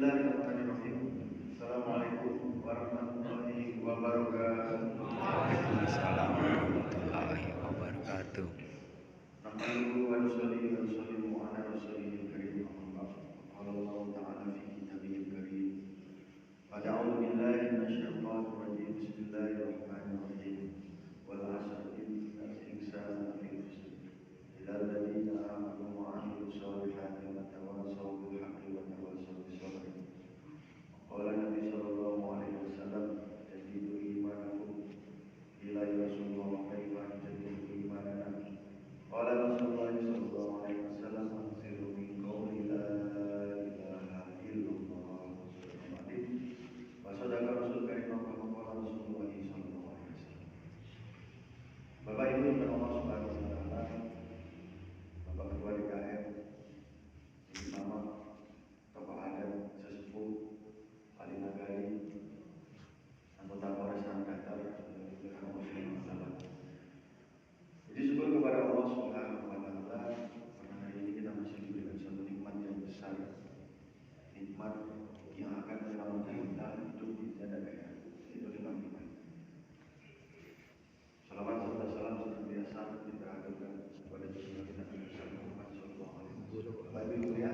Bismillahirrahmanirrahim. Assalamualaikum warahmatullahi wabarakatuh. Waalaikumsalam warahmatullahi wabarakatuh. Nahmaduhu wa nusalli wa nusallimu ala rasulihil karim. Amma ba'd. Qala Allah ta'ala fi kitabihil karim. Wa a'udzu billahi minasyaitonir rajim. Bismillahirrahmanirrahim. Wal 'asri innal insana lafi khusr. Illal ladzina amanu wa 'amilus solihati wa tawassaw bil haqqi wa tawassaw bis sabr. Qala Nabi sallallahu alaihi wasallam, "Jadidu imanakum ila Rasulullah kaifa jadidu imanana." Qala Rasulullah sallallahu alaihi wasallam, "Aksiru min qawli la ilaha illallah." Wa sadaqa Rasul karim wa qala Rasulullah sallallahu alaihi wasallam. Bapak Ibu yang Allah Subhanahu wa taala, Bapak Ketua DKM, Imam, tokoh adat, sesepuh, Wali Nagari, anggota Polres Datar, jadi syukur kepada Allah Subhanahu wa taala karena hari ini kita masih diberikan satu nikmat yang besar, nikmat yang akan menyelamatkan kita hidup di tiada akhir, itu nikmat iman. Salawat serta salam seperti biasa kita aturkan kepada Rasulullah kita Muhammad sallallahu alaihi wasallam. Bapak Ibu ya,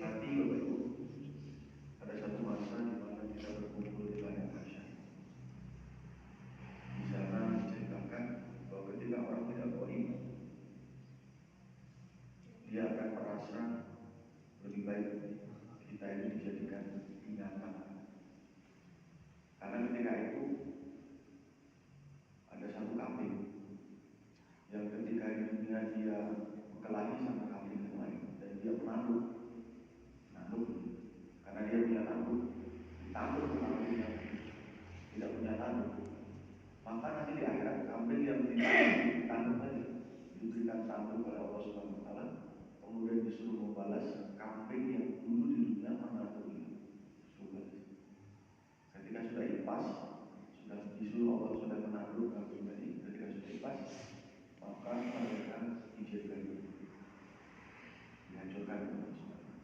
nanti Bapak Ibu ada satu masa di mana kita berkumpul di padang mahsyar. Di sana diceritakan bahwa ketika orang tidak beriman, dia akan merasa lebih baik kita ini dijadikan binatang. Karena ketika itu ada satu kambing yang ketika di dunia dia berkelahi sama kambing yang lain dan dia menanduk, karena dia punya tanduk, ditanduk sama kambing yang tidak punya tanduk. Maka nanti di akhirat kambing yang tidak tanduk tadi diberikan tanduk oleh Allah Subhanahu wa taala, kemudian disuruh membalas kambing yang dulu di dunia menanduk itu. Ketika sudah ikhlas, sudah disuruh Allah sudah menanduk kambing tadi, ketika sudah ikhlas, maka mereka dijadikan dihancurkan oleh Allah Subhanahu wa taala.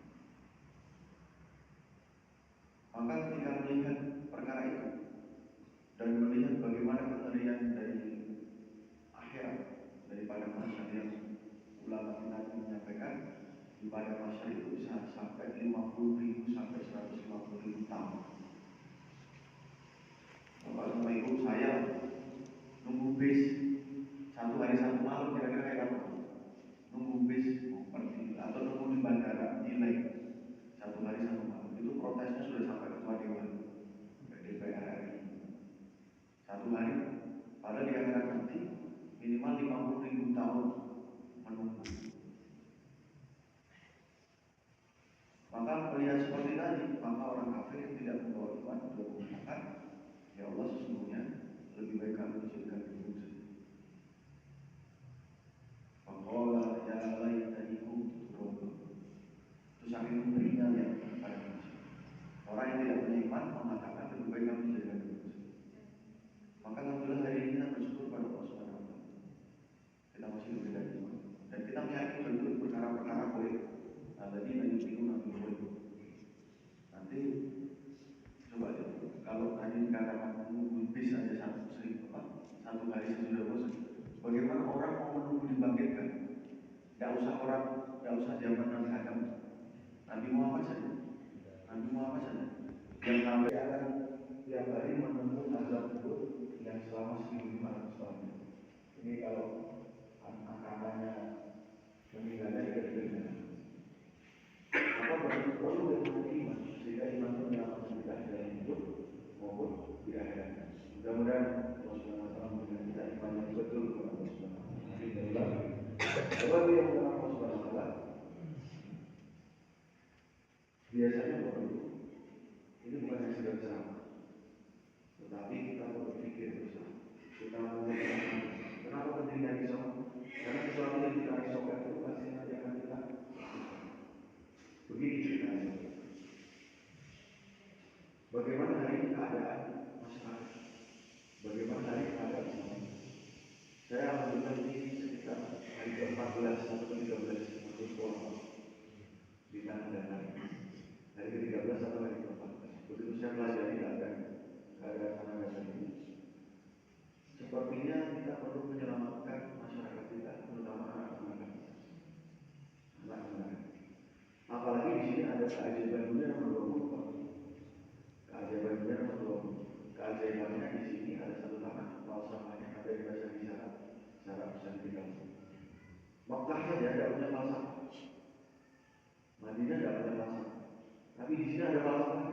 Maka ketika melihat perkara itu dan melihat bagaimana kengerian dari akhirat, daripada masyarakat yang ulama kita menyampaikan, di pada masyarakat itu bisa sampai 50.000 sampai 150.000 tahun. Bapak sama Ibu, saya nunggu bis satu hari satu malam kira-kira kayak apa? Nunggu bis pergi atau nunggu di bandara delay satu hari satu malam, itu protesnya sudah sampai ketua dewan DPR RI. Satu hari, padahal di akhirat nanti minimal 50.000 tahun menunggu. Maka melihat seperti tadi, maka orang kafir yang tidak membawa iman untuk mengatakan, ya Allah sesungguhnya lebih baik kami dijadikan burung saja. Faqala ya laitani kuntu turaba. Itu saking mengerinya ya pada manusia. Orang yang tidak punya iman mengatakan lebih baik kami dijadikan burung saja. Maka alhamdulillah hari ini kita bersyukur pada Allah Subhanahu wa taala. Kita masih diberikan iman dan kita meyakini betul perkara-perkara boleh. Alladzina yu'minuna bil ghaib. Nanti coba aja, kalau tadi dikatakan menunggu bis saja satu hari sesudah bosan. Bagaimana orang mau menunggu dibangkitkan? Tidak usah orang, tidak usah zaman Nabi Adam, Nabi Muhammad saja. Nabi Muhammad saja yang sampai akan tiap hari menunggu azab kubur yang selama 1.500 tahun. Ini kalau angkanya meninggalnya tidak. Maka perlu dengan iman, sehingga iman itu menyelamatkan kita dalam hidup maupun di akhirat. Mudah-mudahan Allah Subhanahu wa taala memberikan kita iman yang betul kepada Allah Subhanahu wa taala. Sebab yang Allah Subhanahu wa taala biasanya perlu ini bukan yang sekedar ceramah, tetapi kita berpikir bersama. Kita mengulang kenapa penting dari risau? Karena sesuatu yang kita risaukan itu pasti nanti akan kita begini ceritanya. Bagaimana hari keadaan masyarakat? Bagaimana hari keadaan masyarakat? Saya alhamdulillah ini sekitar hari ke-14 atau ke-13 masuk sekolah di Tanah Datar. hari ke-13 atau hari ke-14. Begitu saya pelajari keadaan tenaga ini, sepertinya kita perlu menyelamatkan masyarakat kita, terutama anak-anak. Apalagi di sini ada keajaiban dunia nomor 20. Keajaiban dunia nomor 20. Keajaibannya di sini ada satu tanah, falsafahnya ada di bahasa isyarat, secara bisa dikatakan. Makkah saja tidak punya falsafah, Madinah tidak punya falsafah, tapi di sini ada falsafah.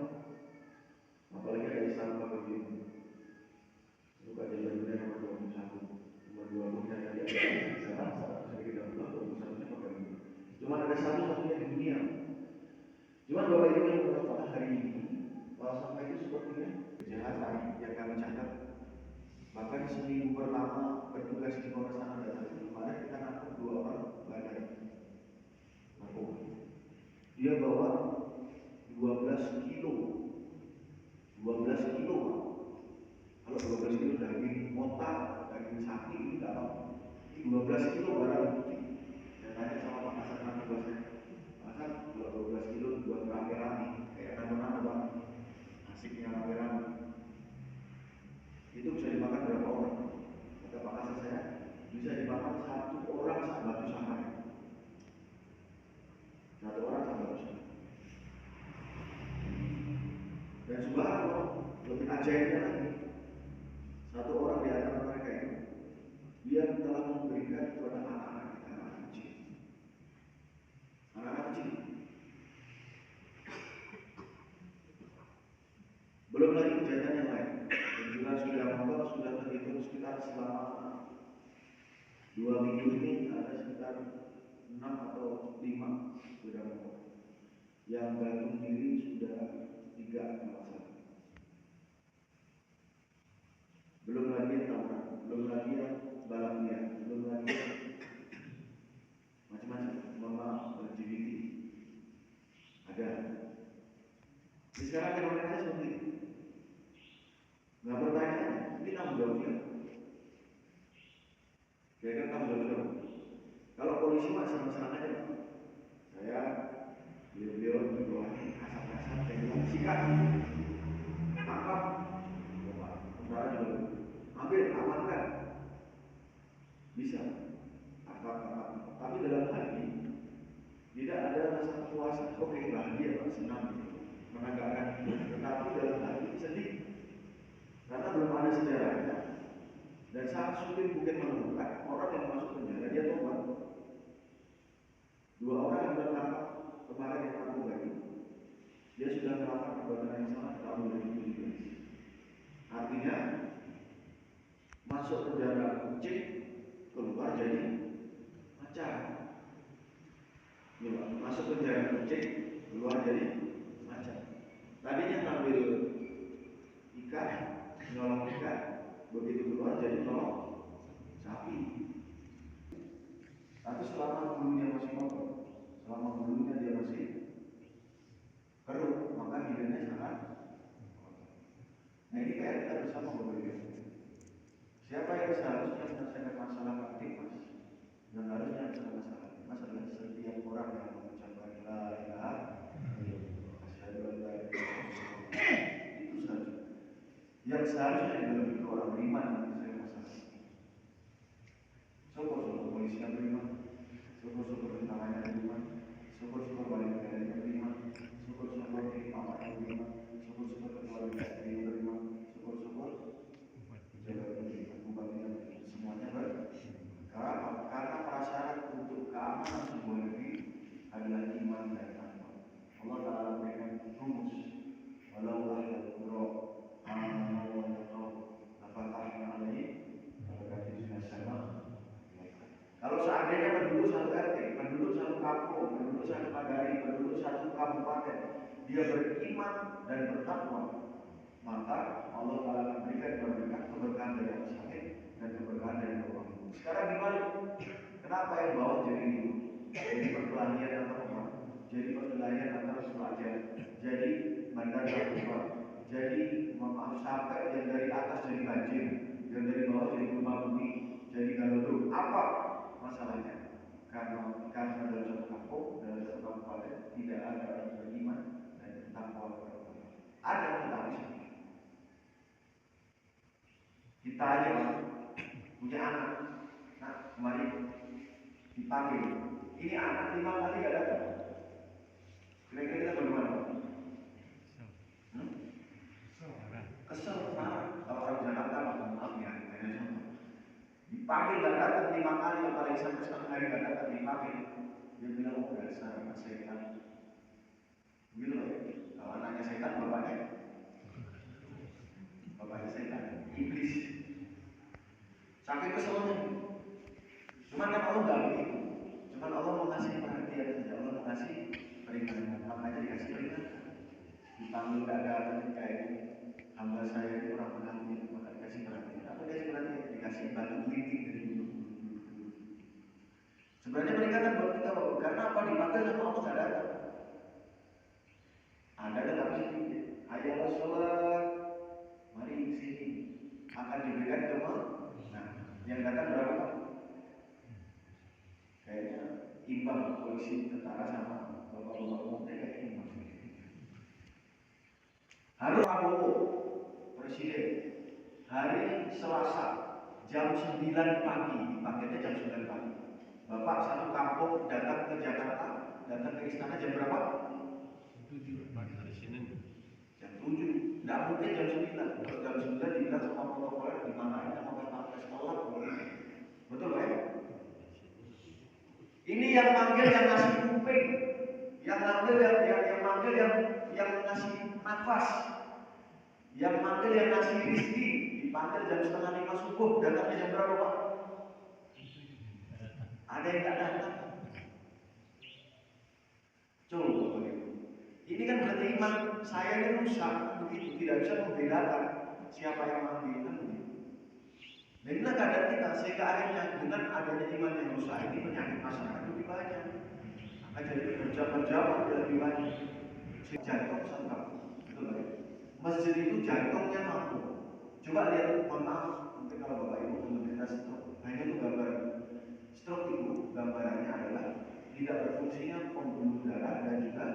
Apalagi ada Islam Pavilion. Itu keajaiban dunia nomor 21. Nomor 20 yang tadi ada isyarat, secara bisa dikatakan 21-nya pakai ini. Cuma ada satu-satunya di dunia. Cuma Bapak Ibu yang berkata hari ini, falsafah itu sepertinya kejahatan yang kami catat. Bahkan seminggu pertama bertugas di Polres Tanah Datar, kemarin kita nangkap 2 orang bandar narkoba. Dia bawa 12 kilo. 12 kilo. Kalau 12 kilo daging otak, daging sapi ini tidak tahu. Ini 12 kilo barang bukti. Saya tanya sama Pak Kasat narkoba saya. Kasat, kalau 12 kilo buat rame-rame, kayak nano-nano Pak. Asiknya rame-rame. Itu bisa dimakan berapa orang? Kata Pak Kasat saya, bisa dimakan 1 orang saat batu sangkai. 1 orang saat batu sangkai. Dan subhanallah, lebih ajaibnya lagi, 1 orang di antara mereka itu, dia telah memberikan kepada anak-anak kita, anak kecil. Anak-anak kecil. Belum lagi kejahatan yang lain. Penjualan sepeda motor sudah terhitung sekitar selama 2 minggu ini ada sekitar 6 atau 5 sepeda motor. Yang gantung diri sudah 3 masalah. Belum lagi yang tawuran, belum lagi yang balap liar, belum lagi macam-macam, maaf, LGBT. Ada. Jadi sekarang fenomena seperti itu. Nggak bertanya, ini tanggung jawab siapa? Kira-kira tanggung jawab siapa? Kalau polisi mah senang-senang aja, Pak. Saya beliau di bawahnya kasar-kasar, saya bilang sikat, tangkap, tentara juga, ambil, amankan, bisa, tangkap. Tapi dalam hati tidak ada rasa puas, oke bahagia, Pak, senang, menegakkan, tetapi dalam hati sedih. Karena belum ada sejarahnya dan sangat sulit mungkin menemukan orang yang masuk penjara dia tobat. 2 orang yang tertangkap kemarin yang aku lagi, dia sudah melakukan perbuatan yang sama tahun 2017. Artinya masuk penjara kucing, keluar jadi macan. Masuk penjara kucing, keluar jadi macan. Tadinya ngambil ikan, nyolong ikan, begitu keluar jadi nyolong sapi. Tapi selama bulunya masih kotor, selama bulunya dia masih keruh, maka hidupnya sangat kotor. Nah ini PR kita bersama berbeda. Siapa yang seharusnya menyelesaikan masalah aktivitas dan harusnya menyelesaikan masalah setiap orang yang mengucapkan la ilaha illallah, asyhadu an la ilaha illallah. Itu saja. Yang seharusnya dalam itu orang beriman yang menyelesaikan masalah. Syukur-syukur polisi yang beriman, syukur-syukur tentaranya yang beriman, syukur-syukur wali negara yang beriman, syukur-syukur imam yang beriman, syukur-syukur ketua DPR yang beriman, syukur-syukur pejabat yang beriman, bupati yang beriman, semuanya karena prasyarat untuk keamanan sebuah negeri adalah iman dan takwa. Allah Ta'ala berikan rumus, walau ahlul qura amanu wa taqaw lafatahna alaihi barakatin minas sama. Kalau seandainya penduduk satu RT, penduduk satu kampung, penduduk satu nagari, penduduk satu kabupaten, dia beriman dan bertakwa, maka Allah Ta'ala memberikan keberkahan dari atas langit dan keberkahan dari bawah. Sekarang dibalik, kenapa yang bawah jadi ribut? Jadi perkelahian antara umat, jadi perkelahian antara pelajar, jadi bandar narkoba, jadi maaf sampai yang dari atas jadi banjir, yang dari bawah jadi gempa bumi, jadi galodo. Apa masalahnya? Karena dalam satu kampung, dalam satu kabupaten tidak ada orang beriman dan kita aja Pak, punya anak, nah kemarin dipanggil, ini anak 5 kali gak datang, kira-kira kita bagaimana? Kesel, marah. Kalau orang Jakarta maaf ya, dipanggil gak datang 5 kali, apalagi sampai 1 hari gak datang dipanggil, dia bilang oh dasar anak setan, gitu loh. Kalau anaknya setan, bapaknya setan, iblis. Sampai keselnya. Cuman kan Allah nggak begitu. Cuman Allah mau kasih perhatian saja, Allah mau kasih peringatan. Makanya dikasih peringatan. Dipanggil gak datang kayak ini, hamba saya ini orang pengertian, maka dikasih perhatian. Apa dikasih perhatian? Dikasih batu gunting dari dulu. Sebenarnya peringatan buat kita, karena apa? Dipanggil sama Allah nggak datang. Ada dalam sini, hayya sholat, mari sini akan diberikan ke nah, yang datang berapa? Kayaknya imbang polisi tentara sama bapak-bapak umumnya kayak imbang. Harus Prabowo presiden hari Selasa jam 9 pagi, dipanggilnya jam 9 pagi. Bapak satu kampung datang ke Jakarta, datang ke istana jam berapa? 7 pagi hari Senin. Jam 7, tidak mungkin jam 9. Kalau jam 9 dibilang sama protokoler dimarahin sama pas-pampres tolak. Betul ya? Ini yang manggil yang ngasih kuping, yang manggil yang manggil yang ngasih nafas, yang manggil yang ngasih rezeki. Dipanggil jam 4:30 subuh, datangnya jam berapa Pak? Ada yang tidak datang. Coba begitu. Ini kan berarti iman saya ini rusak, begitu tidak bisa membedakan siapa yang manggil kan begitu. Dan inilah keadaan kita, sehingga akhirnya dengan adanya iman yang rusak ini penyakit masyarakat lebih banyak. Akan jadi berjamaah lebih banyak. Jantung sangkap, betul ya? Masjid itu jantungnya mampu. Coba lihat, mohon maaf, mungkin kalau bapak ibu mendengar stroke, hanya itu gambar. Stroke itu gambarannya adalah tidak berfungsinya pembuluh darah dan juga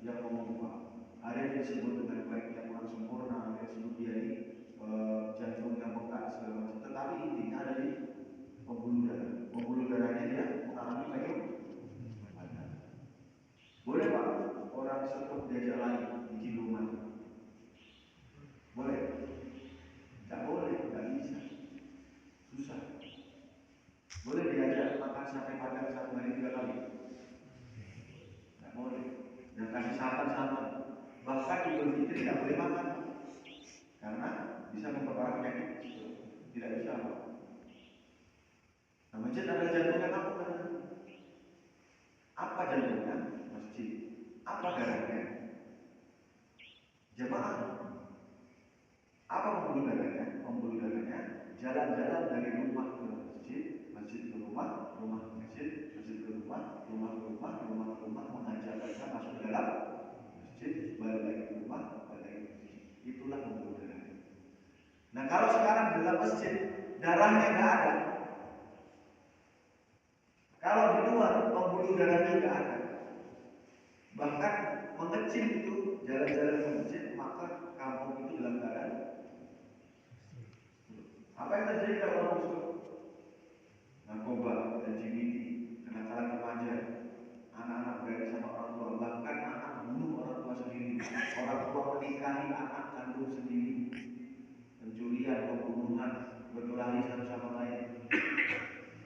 yang memompa. Ada yang disebut dengan baik yang kurang sempurna, ada yang disebut dia ini jantung yang bengkak segala macam. Tetapi intinya ada di pembuluh darah. Pembuluh darahnya dia mengalami penyakit. Boleh Pak orang stroke diajak lain di ciuman? Boleh? Tidak boleh, tidak bisa. Susah. Boleh diajak makan sate padang 1 hari 3 kali? Tidak boleh. Dan kasih santan. Bahkan Idul Fitri tidak boleh makan karena bisa memperparah penyakit. Tidak bisa Pak. Nah, masjid adalah jantungnya apa? Apa jantungnya? Masjid. Apa darahnya? Jamaah. Apa pembuluh darahnya? Pembuluh darahnya jalan-jalan dari rumah ke masjid, masjid ke rumah, rumah ke masjid, masjid ke rumah, rumah ke rumah, rumah ke rumah, mengajak mereka masuk ke dalam masjid, balik lagi ke rumah, balik lagi ke masjid. Itulah pembuluh darahnya. Nah kalau sekarang di dalam masjid darahnya nggak ada, kalau di luar pembuluh darahnya nggak ada, bahkan mengecil itu jalan-jalan ke masjid, maka kampung itu dalam keadaan apa yang terjadi kalau orang musuh? Narkoba, LGBT, kenakalan remaja, anak-anak berani sama orang tua, bahkan anak bunuh orang tua sendiri, orang tua menikahi anak kandung sendiri, pencurian, pembunuhan, berkelahi satu sama lain,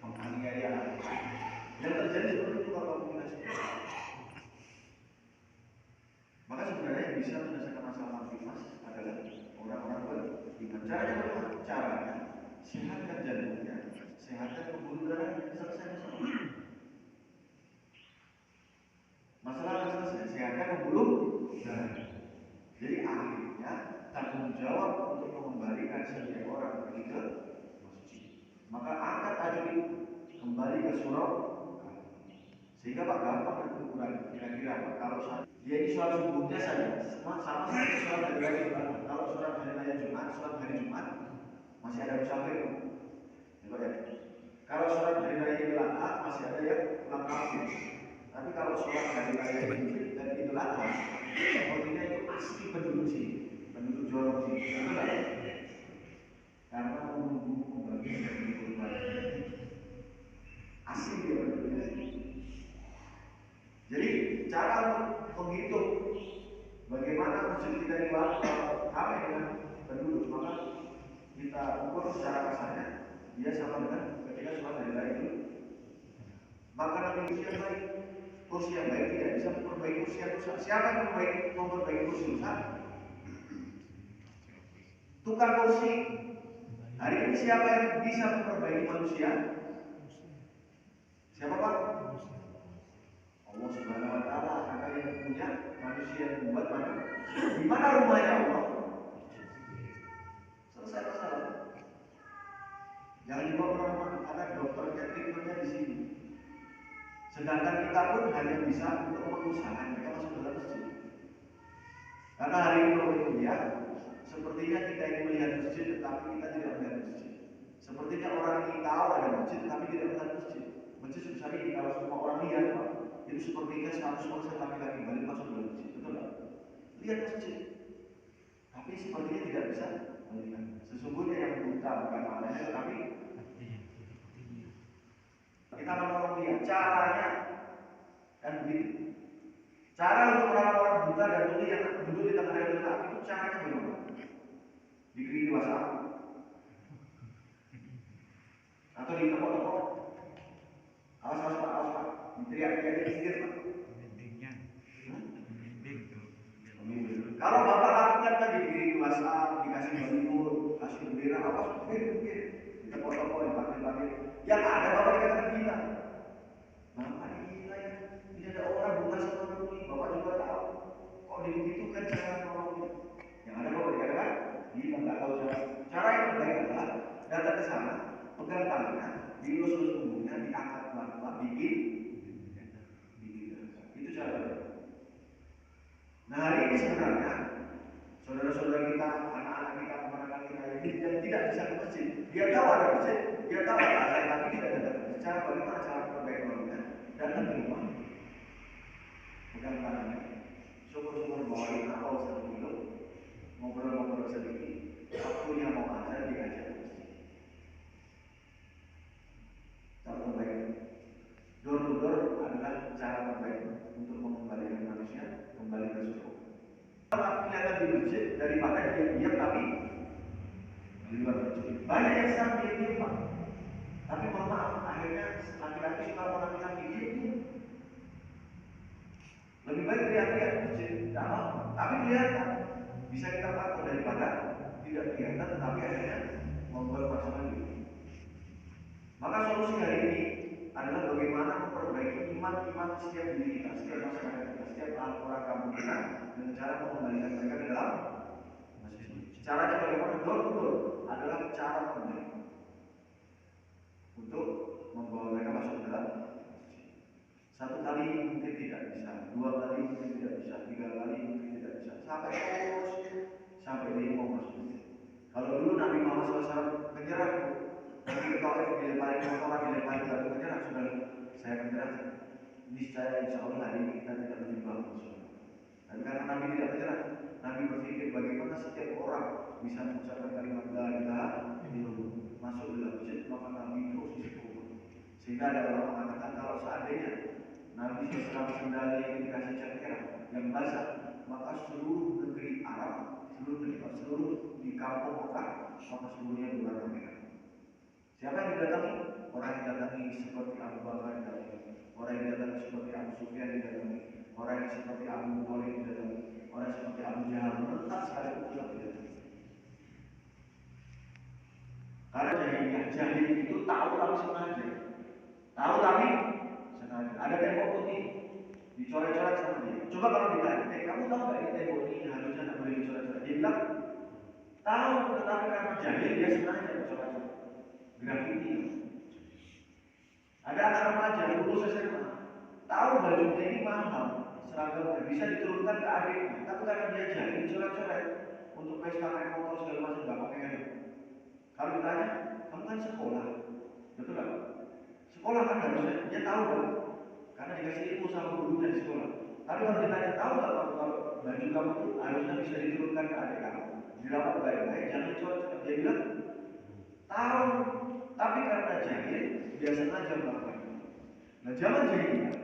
penganiayaan. Yang terjadi seperti itu kalau kamu kita sendiri. Maka sebenarnya yang bisa menyelesaikan masalah aktivitas adalah orang-orang beriman. Caranya bagaimana? Caranya sehatkan jantungnya, sehatkan pembuluh darahnya, selesai masalah. Masalah selesai, sehatkan pembuluh darahnya. Jadi akhirnya tanggung jawab untuk mengembalikan setiap orang pergi ke masjid. Maka angkat tajuk itu kembali ke surau, sehingga Pak gampang nanti ukuran kira-kira Pak. Kalau dia ini sholat subuhnya saja sama seperti sholat hari raya Jumat. Kalau sholat hari raya Jumat, sholat hari Jumat masih ada musafir. Ya. Kalau sholat hari raya Idul Adha masih ada yang pulang kampung. Tapi kalau sholat hari raya dan Idul Adha, sepertinya itu asli penduduk sini, penduduk Jorong sini. Karena masjid kita ini ramai dengan penduduk, maka kita ukur secara kasarnya dia sama dengan ketika sholat hari raya itu. Maka nanti kursi yang baik tidak bisa memperbaiki kursi yang rusak. Siapa yang memperbaiki kursi rusak? Tukang kursi. Hari ini siapa yang bisa memperbaiki manusia? Siapa Pak? Allah Subhanahu Wa Taala. Karena yang punya manusia yang membuat mana? Di mana rumahnya Allah? Selesai masalah. Jangan dibawa kemana-mana. Ada dokternya, treatmentnya di sini. Sedangkan kita pun hanya bisa untuk mengusahakan mereka masuk dalam masjid. Karena hari ini kalau ya, sepertinya kita ini melihat masjid, tetapi kita tidak melihat masjid. Sepertinya orang ini tahu ada masjid, tapi tidak melihat masjid. Masjid sebesar ini kalau semua orang lihat, Pak, itu sepertinya 100% laki-laki balik masuk dalam masjid, betul tak? Lihat masjid, tapi sepertinya tidak bisa melihat. Sesungguhnya yang buta bukan matanya, tapi kita menolong dia. Caranya kan begitu. Cara untuk orang-orang buta dan tuli yang duduk di tengah kereta api itu caranya bagaimana? Dikiri WhatsApp atau di tepok-tepok. Awas Pak, diteriak-teriak di pinggir Pak. Kalau Bapak lakukan kan dikiri WhatsApp, dikasih baliho, kasih bendera, awas mungkin di tepok-tepok, dipanggil-panggil. Yang ada Bapak dikatakan gila. Bapak gila ya, tidak ada orang buta sama tuli. Bapak juga tahu. Kok dibegitukan cara menolongnya? Yang ada Bapak dikatakan gila, nggak tahu cara yang terbaik adalah datang ke sana, pegang tangannya, dielus-elus punggungnya, diangkat pelan-pelan, bikin. Itu cara. Nah hari ini sebenarnya saudara-saudara kita, anak-anak kita, keponakan kita ini yang tidak bisa ke masjid, dia tahu ada masjid, dia tahu ada azan, tapi tidak datang. Cara bagaimana cara terbaik menolongnya? Datang ke rumah, pegang tangannya, syukur-syukur bawain apa usah dulu, ngobrol-ngobrol sedikit, waktunya mau azan diajak. Cara terbaik, door to door adalah cara terbaik untuk mengembalikan manusia kembali ke surga. Kalau kelihatan di masjid daripada dia diam tapi di luar masjid. Banyak yang sedang diam Pak. Tapi mohon maaf, akhirnya laki-laki suka menampilkan diam. Lebih baik teriak-teriak di masjid, tidak apa. Tapi kelihatan bisa kita pantau daripada tidak kelihatan, tetapi akhirnya membuat masalah diri. Maka solusi hari ini adalah bagaimana memperbaiki iman setiap diri kita, setiap masyarakat kita, setiap orang kampung kita dengan cara mengembalikan mereka ke dalam masjid. Caranya bagaimana? Door to door adalah cara terbaik untuk membawa mereka masuk ke dalam masjid. Satu kali mungkin tidak bisa, dua kali mungkin tidak bisa, tiga kali mungkin tidak bisa, sampai dia mau masuk masjid. Kalau dulu Nabi Muhammad SAW menyerah, Nabi Taif dilemparin motoran, dilemparin batu menyerah, sudah saya menyerah. Niscaya insya Allah hari ini kita tidak menyembah musuh. Dan karena Nabi tidak menyerah, Nabi berpikir bagaimana setiap orang bisa mengucapkan kalimat la ilaha illallah masuk dalam masjid, maka Nabi terus istiqomah. Sehingga ada orang mengatakan kalau seandainya Nabi seserap sendalnya itu dikasih cat merah yang basah, maka seluruh negeri Arab, seluruh di kampung Mekah, maka seluruhnya berwarna merah. Siapa yang didatangi? Orang yang didatangi seperti Abu Bakar didatangi, orang yang didatangi seperti Abu Sufyan didatangi, orang yang seperti Abu Thalib didatangi, orang yang seperti Abu Jahal menentang sekali utusan didatangi. Karena jahil itu tahu tapi sengaja, tahu tapi sengaja. Ada tembok putih dicoret-coret sama dia. Coba kalau ditanya, kamu tahu nggak ini tembok ini harusnya tak boleh dicoret-coret? Dia bilang tahu, tetapi karena jahil dia sengaja dicoret-coret. Grafiti. Ada anak remaja lulus SMA, tahu bajunya ini mahal, seragamnya bisa diturunkan ke adiknya, tapi karena dia jahil dicoret-coret untuk pesta naik motor segala macam nggak pakai helm. Kalau ditanya, kamu kan sekolah, betul nggak? Sekolah kan harusnya dia tahu kan, karena dikasih ilmu sama gurunya di sekolah. Tapi kalau ditanya tahu nggak kalau baju kamu itu harusnya bisa diturunkan ke adik kamu, dirawat baik-baik, jangan dicoret-coret. Dia bilang tahu. Tapi karena jahil, dia sengaja melakukan. Nah, zaman jahiliyah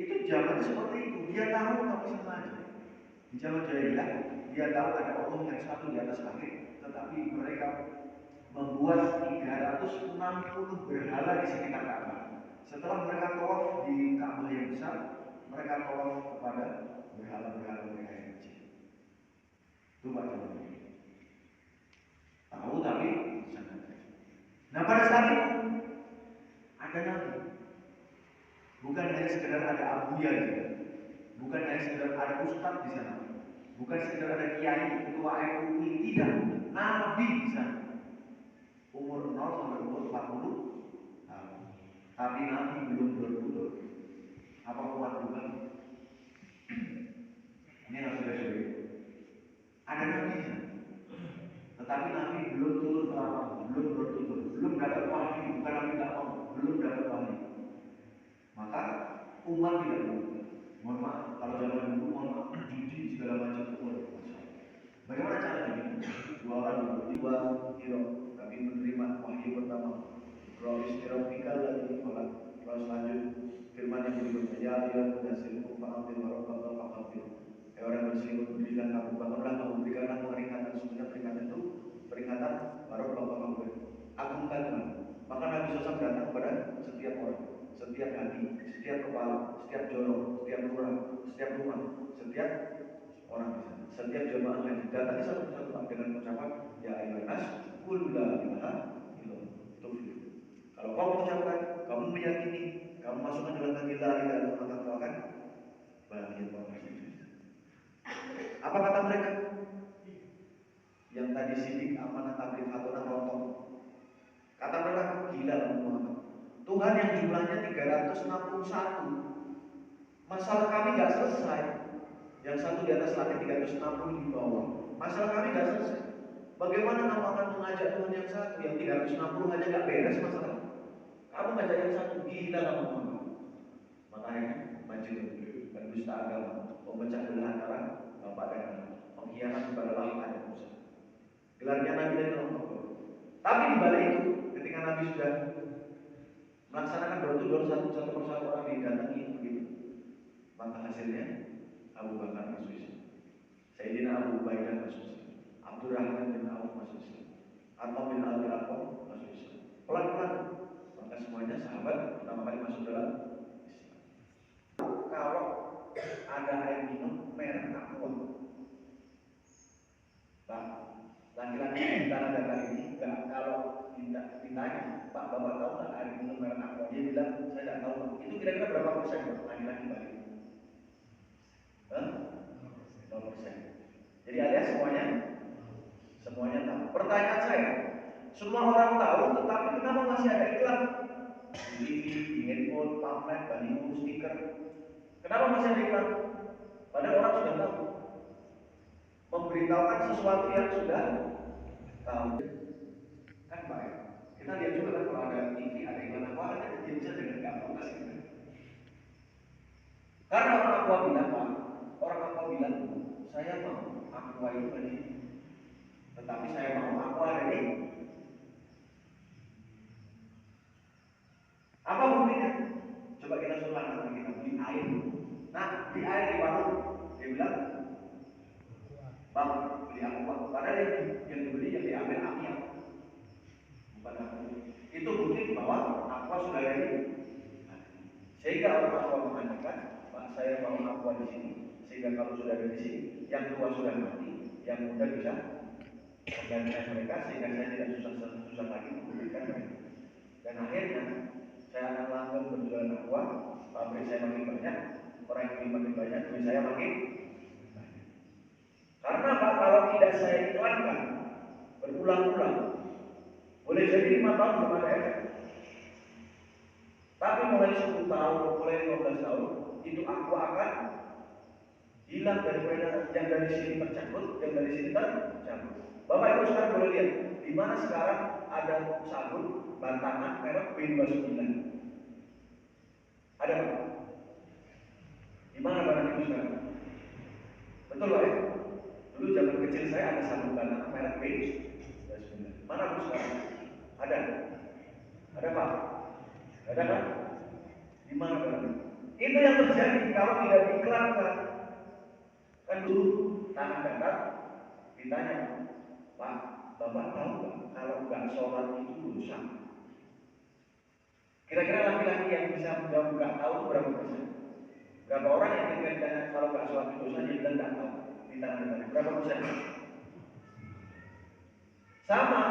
itu zamannya seperti itu. Dia tahu tapi sengaja. Di zaman jahiliyah, dia tahu ada Allah yang satu di atas langit, tetapi mereka membuat 360 berhala di sekitar Ka'bah. Setelah mereka tawaf di Ka'bah yang besar, mereka tawaf kepada berhala-berhala mereka yang kecil. Itu Pak Jokowi. Tahu tapi sangat. Nah pada saat itu ada nabi. Bukan hanya sekedar ada abuya di sana. Bukan hanya sekedar ada ustadz di sana. Bukan sekedar ada kiai, ketua MUI, tidak. Nabi di sana. Umur 0 sampai umur 40 tahun. Tapi nabi belum bertutur. Apa kuat bukan? Ini harus sudah. Ada nabi di sana. Tetapi nabi belum turun ke alam, belum bertutur, belum dapat wahyu, bukan nabi tidak mau, belum dapat wahyu. Maka umat tidak mau. Mohon maaf, kalau zaman dulu mohon maaf, judi segala macam itu. Bagaimana cara judi? Dua orang dua hero, tapi menerima wahyu pertama. Roh istirofika lagi kolak. Terus lanjut firman yang berikutnya, ya mudasirku fa'amil warahmatullahi wabarakatuh. Orang bersih berikan kamu bangunlah, kamu berikanlah peringatan. Sebenarnya peringatan itu peringatan baru bapak kamu agungkan Tuhan. Maka Nabi SAW datang kepada setiap orang, setiap hati, setiap kepala, setiap jorong, setiap lurah, setiap rumah, setiap orang di sana, setiap jemaah haji. Datangnya satu persatu dengan ucapan ya ayyuhannas qul la ilaha illallah. Kalau kau mengucapkan, kamu meyakini, kamu masukkan dalam hati la ilaha illallah, maka kau akan bahagia orang. Apa kata mereka? Yang tadi sidik amanah tabligh fatona rontok. Kata mereka, gila Muhammad. Tuhan yang jumlahnya 361. Masalah kami gak selesai. Yang satu di atas langit 360 di bawah. Masalah kami gak selesai. Bagaimana kamu akan mengajak Tuhan yang satu? Yang 360 aja gak beres masalah. Kamu ngajak yang satu, gila kamu Muhammad. Makanya majnun dan dusta agama, memecah belah antara bapak dan anak, pengkhianat kepada Allah dan Musa. Gelarnya Nabi dan Allah. Tapi di balik itu, ketika Nabi sudah melaksanakan door-to-door satu persatu orang didatangi begitu, maka hasilnya Abu Bakar masuk Islam, Sayyidina Abu Ubaidah masuk Islam, Abdurrahman bin Auf masuk Islam, Atha bin Abi Waqqas masuk Islam. Pelan-pelan, maka semuanya sahabat pertama kali masuk dalam Islam. Kalau ada air minum merek Aqua, Pak, laki-laki di tanah datar ini kalau ditanya, Pak, Bapak tahu nggak air minum merek Aqua? Dia bilang, saya tidak tahu. Itu kira-kira berapa persen laki-laki balik? 0%. Jadi alias semuanya tahu. Pertanyaan saya, semua orang tahu, tetapi kenapa masih ada iklan? Di TV, di handphone, pamflet, baliho, stiker. Kenapa masih ada iklan? Padahal orang sudah tahu. Memberitahukan sesuatu yang sudah tahu. Kan baik. Kita lihat juga kan kalau ada TV, ada iklan apa, ada dia bisa dengan gampang kasih. Karena orang Aqua bilang, Pak, orang Aqua bilang, saya mau Aqua itu tadi, tetapi saya mau Aqua ada di. Apa buktinya? Coba kita suruh kita beli air. Nah, di air di warung, dia bilang, Bang, beli Aqua. Padahal yang dibeli yang diambil api apa? Bukan aku. Itu bukti bahwa Aqua sudah ada di. Sehingga orang Aqua mengatakan, Pak, saya mau Aqua di sini. Sehingga kalau sudah ada di sini, yang tua sudah mati, yang muda bisa menggantikan mereka sehingga saya tidak susah lagi memberikan mereka. Dan akhirnya saya akan langsung berjualan Aqua, pabrik saya makin banyak, orang yang beli makin banyak, duit saya makin banyak. Karena Pak, kalau tidak saya iklankan berulang-ulang, boleh jadi 5 tahun belum ada efek. Tapi mulai 10 tahun, mulai 15 tahun, itu Aqua akan hilang dari peredaran. Yang dari sini tercabut, yang dari sini tercabut. Bapak Ibu sekarang boleh lihat, di mana sekarang ada sabun batangan merek B29. Ada Pak? Di mana Bapak Ibu sekarang? Betul Pak ya? Dulu zaman kecil saya ada sabun batangan merek B29. Mana Bu sekarang? Ada? Ada Pak? Ada kan? Di mana Bapak? Itu yang terjadi kalau tidak diiklankan. Kan dulu tanah datar, ditanya, Pak, Bapak tahu nggak kalau nggak sholat itu dosa? Kira-kira laki-laki yang bisa menjawab nggak tahu itu berapa persen? Berapa orang yang ketika ditanya kalau nggak sholat itu dosa, dia bilang nggak tahu di tanah datar? Berapa persen? Sama,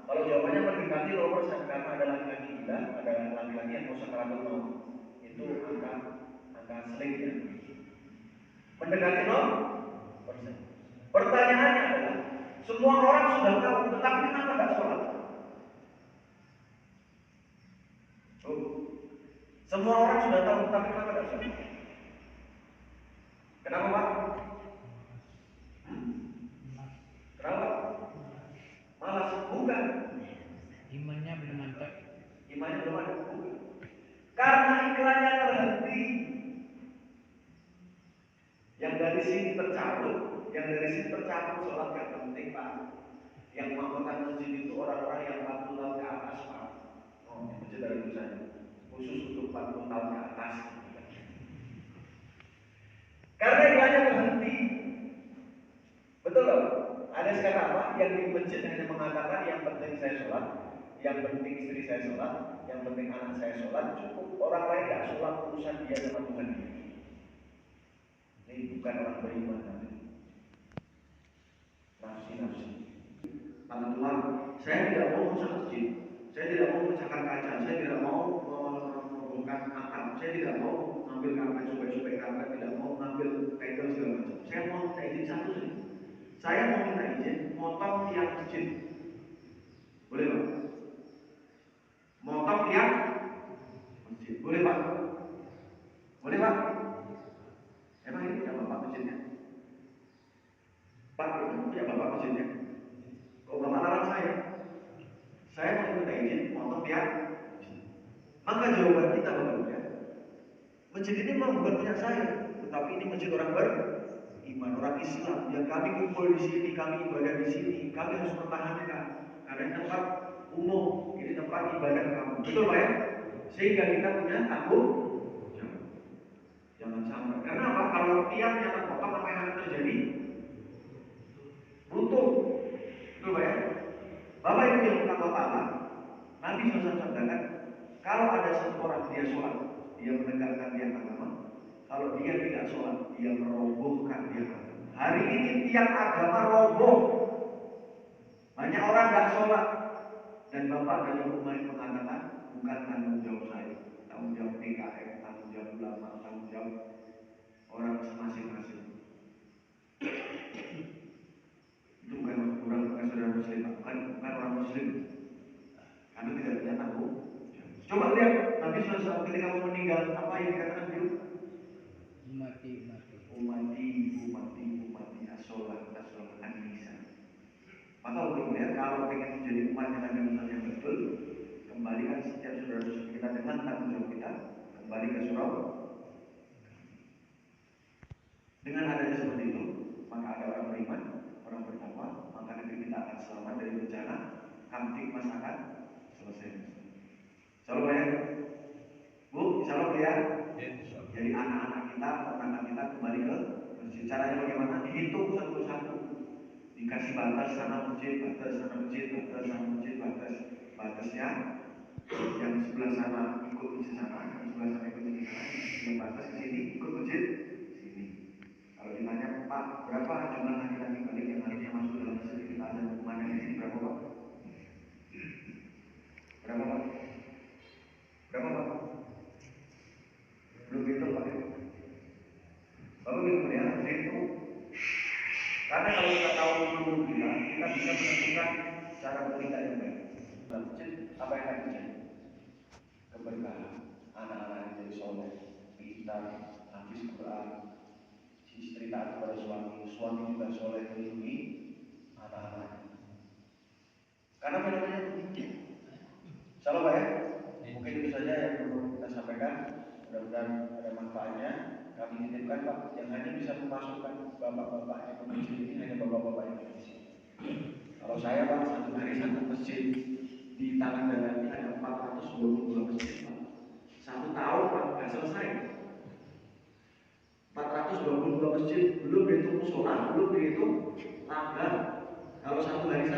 kalau jawabannya mendekati 0% karena ada laki-laki gila, ada laki-laki yang mau sakaratul maut. Itu angka selingnya. Mendekati 0%. Pertanyaannya adalah, semua orang sudah tahu, tetapi kenapa nggak sholat? Semua orang sudah tahu, tetapi kenapa nggak sholat? Kenapa, Pak? Kenapa? Malas? Bukan. Imannya belum mantap. Imannya belum ada? Bukan. Karena iklannya terhenti. Yang dari sini tercabut, sholat gak penting, Pak. Yang melakukan masjid itu orang-orang yang 40 tahun ke atas, Pak. Oh, di masjid ada tulisannya khusus untuk 40 tahun ke atas. Karena iklannya terhenti. Betul loh? Ada sekarang apa? Yang di masjid hanya mengatakan yang penting saya sholat, yang penting istri saya sholat, yang penting anak saya sholat, cukup. Orang lain gak sholat, urusan dia sama Tuhan dia. Ini bukan orang beriman nanti. Nafsi. Kata Tuhan, saya tidak mau merusak masjid, saya tidak mau memecahkan kaca, saya tidak mau merobohkan atap, saya tidak mau ngambil karpet, supaya karpet, tidak mau ngambil tegel segala macam. Saya mau minta izin satu saja. Saya mau minta izin motong tiang masjid. Boleh, Pak? Motong tiang masjid. Boleh, Pak? Boleh, Pak? Emang ini punya Bapak masjidnya? Pak, itu punya Bapak masjidnya? Kok Bapak larang saya? Saya mau minta izin motong tiang. Maka jawaban kita, Bapak Ibu, ya, masjid ini memang bukan punya saya, tetapi ini masjid orang beriman, orang Islam. Yang kami kumpul di sini, kami ibadah di sini, kami harus pertahankan karena ini tempat umum, ini tempat ibadah kamu. Betul, Pak, ya? Sehingga kita punya tanggung jawab. Jangan sampai. Karena apa? Kalau tiangnya terpotong, apa yang akan terjadi? Runtuh. Betul, Pak, ya? Bapak Ibu yang takut Allah, Nabi SAW sabdakan, kalau ada satu orang dia sholat, dia menegakkan tiang agama. Kalau dia tidak sholat, dia merobohkan tiang agama. Hari ini tiang agama roboh. Banyak orang nggak sholat. Dan Bapak dan Ibu mengatakan, bukan tanggung jawab saya, tanggung jawab PKM, tanggung jawab ulama, tanggung jawab orang masing-masing. Itu bukan saudara muslim, bukan orang muslim. Karena tidak punya tanggung. Coba lihat Nabi SAW ketika mau meninggal, apa yang dikatakan beliau? Umati asolah an-nisa. Maka untuk melihat kalau ingin menjadi umat yang ada misalnya yang betul, kembalikan setiap saudara muslim kita dengan tanggung jawab kita kembali ke surau. Dengan adanya seperti itu, maka ada orang beriman, orang bertakwa, maka negeri kita akan selamat dari bencana, kamtik masakan selesai. Insyaallah ya, Bu, insyaallah ya. Jadi anak-anak kita, anak kita kembali ke masjid. Caranya bagaimana? Dihitung satu-satu. Dikasih batas sana masjid, batas sana masjid, batas sana masjid, batasnya. Yang sebelah sana ikut masjid sana, yang sebelah sana ikut masjid sana, yang batas di sini ikut masjid sini. Kalau ditanya, Pak, berapa jumlah laki-laki balik yang harusnya masuk dalam masjid kita ada mana di sini, berapa, Pak? Berapa, Pak? Belum hitung, Pak. Bapak Ibu ya, itu. Karena kalau kita tahu dulu kita bisa menentukan cara bertindak yang baik. Dalam masjid, apa yang akan terjadi? Keberkahan, anak-anak yang jadi soleh, pintar, habis Quran, istri taat kepada suami juga soleh melindungi anak-anaknya. Karena fenomena begitu. Salam, Pak, ya. Mungkin itu saja yang perlu kita sampaikan. Mudah-mudahan ada manfaatnya. Kami titipkan, Pak, yang hanya bisa memasukkan bapak-bapak yang masjid ini hanya bapak-bapak yang di sini. Kalau saya, Pak, satu hari satu masjid di tangan dalam ini ada 422 masjid, Pak. Satu tahun, Pak, nggak selesai. 422 masjid, belum dihitung musola, belum tambah kalau 1 hari 1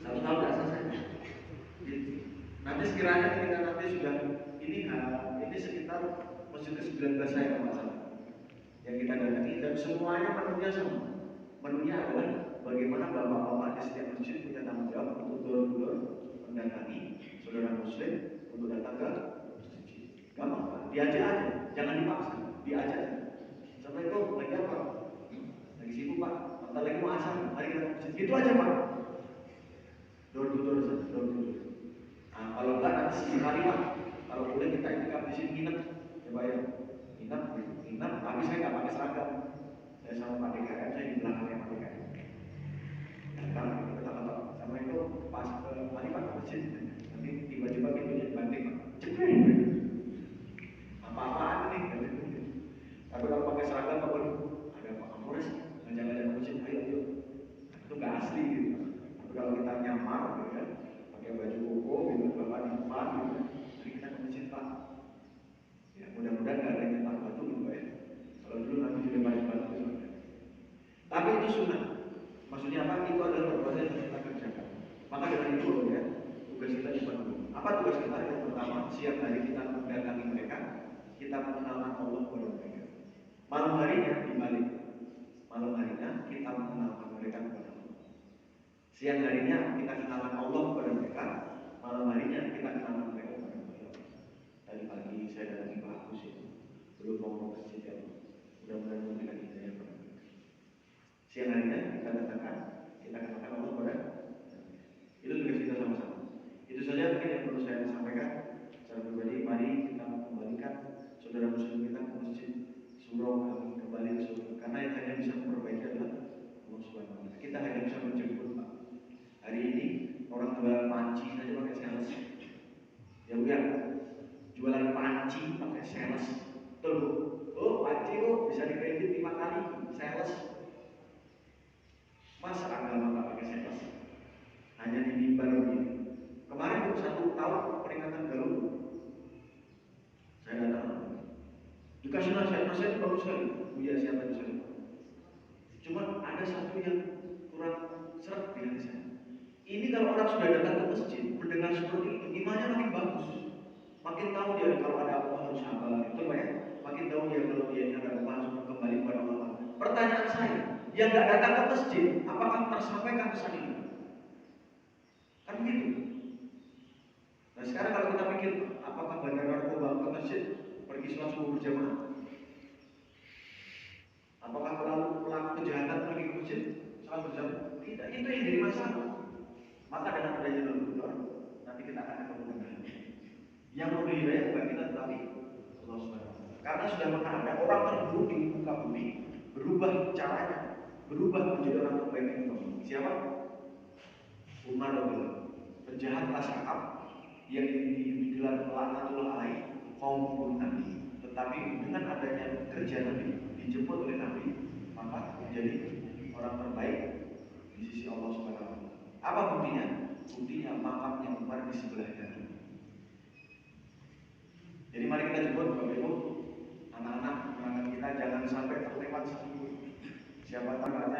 tahun nggak selesai. Gitu. Nanti sekiranya kita nanti sudah ini sekitar masjid ke-19 saya kalau nggak salah yang kita datangi, dan semuanya menunya sama. Menunya adalah bagaimana bapak-bapak di setiap masjid punya tanggung jawab untuk door-to-door mendatangi saudara muslim untuk datang ke masjid. Gampang Pak, diajak aja, jangan dipaksa, diajak aja. Assalamualaikum, lagi apa? Lagi sibuk Pak, bentar lagi mau asar, mari kita ke masjid. Gitu aja Pak. Door-to-door saja, door-to-door. Nah, kalau enggak nanti sekali Pak, kalau boleh kita itikaf di sini nginep, ya Pak ya. Nginep, tapi saya nggak pakai seragam. Saya sama Pak DKM, saya di belakangnya Pak DKM. Datang, kita kata, sama itu pas mari Pak ke masjid. Nanti tiba-tiba pintunya dibanting Pak. Cepat. Apa-apaan nih? Tapi kalau pakai seragam, Pak, ada Pak Kapolres, ngajak-ngajak ke masjid, ayo. Itu nggak asli gitu. Tapi kalau kita nyamar, gitu kan, pakai baju koko, gitu, bapak di depan, gitu, jadi kita ke masjid Pak. Ya, mudah-mudahan nggak ada yang nyetak batu gitu Pak ya. Kalau dulu nanti dilemparin batu itu. Tapi itu sunnah. Maksudnya apa? Itu adalah perbuatan yang kita kerjakan. Maka dengan itu ya, tugas kita dipenuhi. Apa tugas kita? Yang pertama, siang hari kita mendatangi mereka, kita mengenalkan Allah kepada mereka. Malam harinya dibalik. Malam harinya kita mengenalkan mereka kepada Allah. Siang harinya kita kenalkan Allah kepada mereka, malam harinya kita kenalkan mereka kepada Allah. Tadi pagi saya datangi Pak Agus ya, belum mau ke masjid ya, mudah-mudahan memberikan hidayah kepada mereka. Siang harinya kita datangkan, kita kenalkan Allah kepada itu tugas kita sama-sama. Itu saja mungkin yang perlu saya sampaikan secara pribadi. Mari kita kembalikan saudara muslim kita ke masjid surau kami kembali ke surau, karena yang hanya bisa memperbaiki adalah Allah Subhanahu wa Ta'ala. Kita hanya bisa menjemput Pak. Hari ini orang jualan panci saja pakai sales. Ya Bu ya, jualan panci pakai sales. Betul Bu? Oh panci Bu bisa dikredit 5 kali sales. Masa agama nggak pakai sales? Hanya di mimbar begini. Kemarin Bu 1 tahun peringatan Galuh, saya datang. Dikasih nasihat bagus sekali. Buya siapa di sana? Cuma ada satu yang kurang seret di hati saya. Ini kalau orang sudah datang ke masjid, mendengar seperti itu, imannya makin bagus. Makin tahu dia kalau ada apa harus sabar, itu Pak ya. Makin tahu dia kalau dia ada apa harus kembali kepada Allah. Pertanyaan saya, yang nggak datang ke masjid, apakah tersampaikan pesan ini? Kan begitu. Nah sekarang kalau kita pikir, apakah bandar narkoba ke masjid pergi sholat subuh berjamaah? Apakah pelaku kejahatan pergi ke masjid sholat berjamaah? Tidak, itu yang jadi masalah. Maka dengan adanya door-to-door, nanti kita akan ketemu dengan yang memberi hidayah bukan kita tetapi Allah Subhanahu. Karena sudah pernah ada orang terburuk di muka bumi berubah caranya, berubah menjadi orang terbaik di muka bumi. Siapa? Umar radhiyallahu. Penjahat kelas kakap yang digelar laknatullah alaih, mau membunuh Nabi, tetapi dengan adanya kerja Nabi dijemput oleh Nabi, maka menjadi orang terbaik di sisi Allah Subhanahu wa Ta'ala. Apa buktinya? Buktinya makamnya Umar di sebelahnya. Jadi mari kita jemput Bapak Ibu, anak-anak kita jangan sampai terlewat satu. Siapa tahu